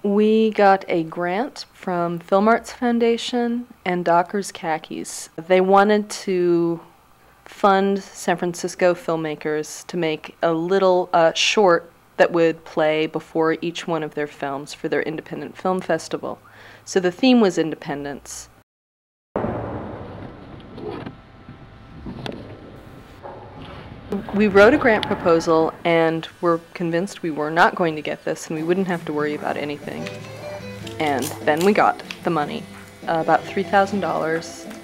We got a grant from Film Arts Foundation and Docker's Khakis. They wanted to fund San Francisco filmmakers to make a little short that would play before each one of their films for their independent film festival. So the theme was independence. We wrote a grant proposal and were convinced we were not going to get this and we wouldn't have to worry about anything. And then we got the money, about $3,000,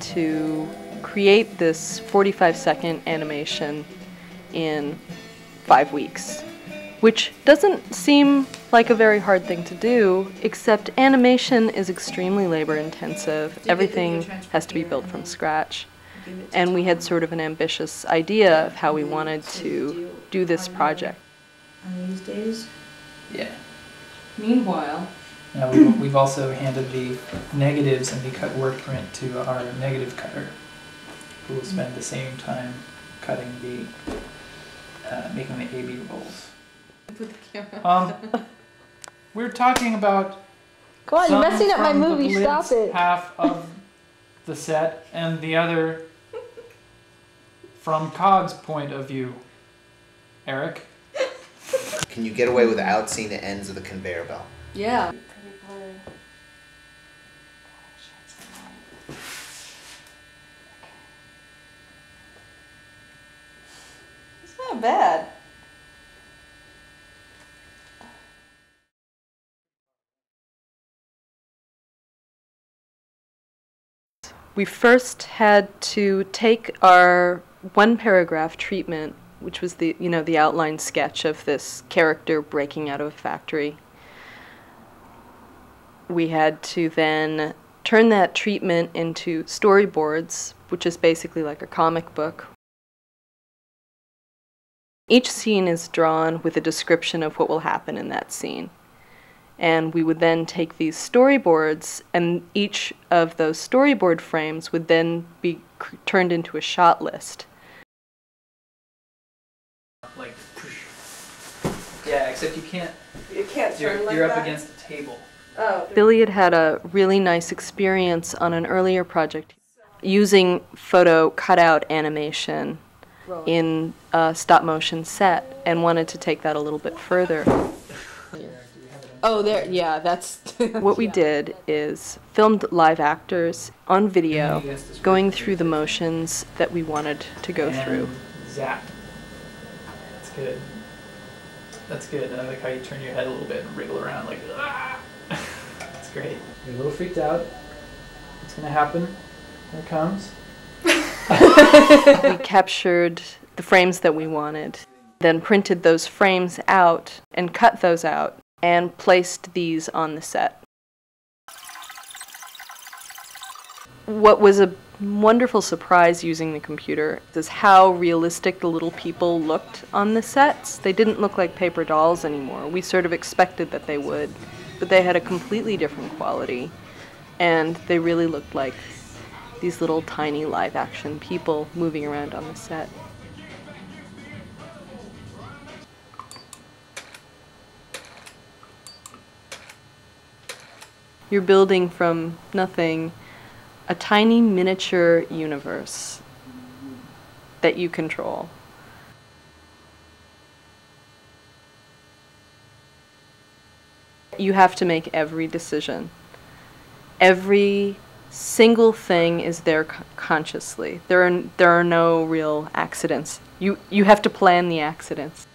to create this 45-second animation in 5 weeks, which doesn't seem like a very hard thing to do, except animation is extremely labor-intensive. Everything has to be built from scratch. And we had sort of an ambitious idea of how we wanted to do this project. On these days? Yeah. Meanwhile, Now we've also handed the negatives and the cut word print to our negative cutter, who will spend the same time cutting the, making the A-B rolls. Put the camera. We're talking about. Come on, you're messing up my movie, stop it. Half of the set and the other from Cog's point of view. Eric? Can you get away without seeing the ends of the conveyor belt? Yeah. It's not bad. We first had to take our one-paragraph treatment, which was the outline sketch of this character breaking out of a factory. We had to then turn that treatment into storyboards, which is basically like a comic book. Each scene is drawn with a description of what will happen in that scene. And we would then take these storyboards, and each of those storyboard frames would then be turned into a shot list. Like, yeah, except you can't. You can't turn like you're that? up against a table. Oh. Billy had a really nice experience on an earlier project using photo cutout animation in a stop motion set and wanted to take that a little bit further. Oh, there, yeah, that's... What we did is filmed live actors on video going through the motions that we wanted to go through. Zap. That's good. That's good. I like how you turn your head a little bit and wriggle around like, ah! That's great. You're a little freaked out. What's gonna happen? Here it comes. We captured the frames that we wanted, then printed those frames out and cut those out and placed these on the set. What was a wonderful surprise using the computer is how realistic the little people looked on the sets. They didn't look like paper dolls anymore. We sort of expected that they would, but they had a completely different quality, and they really looked like these little tiny live-action people moving around on the set. You're building from nothing a tiny miniature universe that you control. You have to make every decision. Every single thing is there consciously. There are no real accidents. You have to plan the accidents.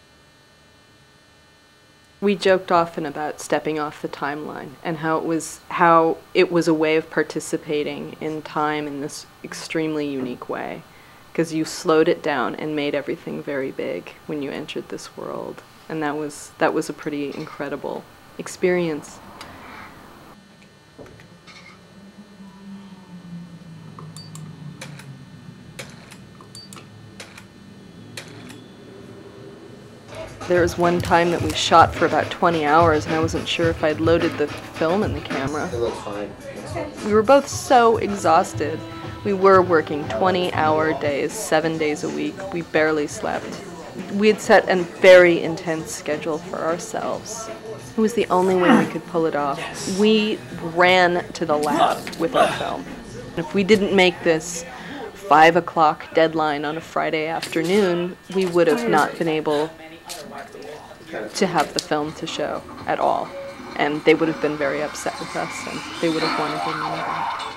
We joked often about stepping off the timeline and how it was a way of participating in time in this extremely unique way, because you slowed it down and made everything very big when you entered this world, and that was a pretty incredible experience. There was one time that we shot for about 20 hours and I wasn't sure if I'd loaded the film in the camera. It looks fine. We were both so exhausted. We were working 20-hour days, 7 days a week. We barely slept. We had set a very intense schedule for ourselves. It was the only way we could pull it off. Yes. We ran to the lab with our film. If we didn't make this 5 o'clock deadline on a Friday afternoon, we would have not been able to have the film to show at all. And they would have been very upset with us, and they would have wanted their money back.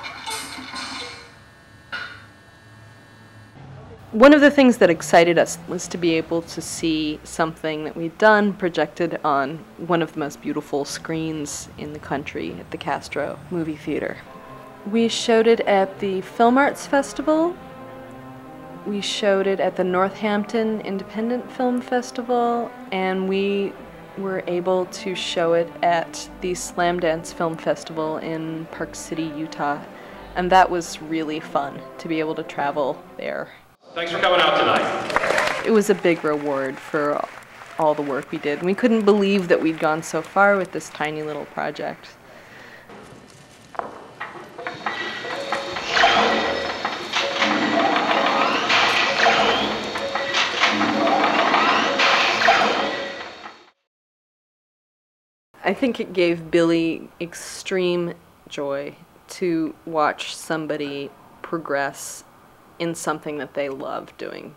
One of the things that excited us was to be able to see something that we'd done projected on one of the most beautiful screens in the country at the Castro Movie Theater. We showed it at the Film Arts Festival. We showed it at the Northampton Independent Film Festival, and we were able to show it at the Slamdance Film Festival in Park City, Utah. And that was really fun to be able to travel there. Thanks for coming out tonight. It was a big reward for all the work we did. We couldn't believe that we'd gone so far with this tiny little project. I think it gave Billy extreme joy to watch somebody progress in something that they love doing.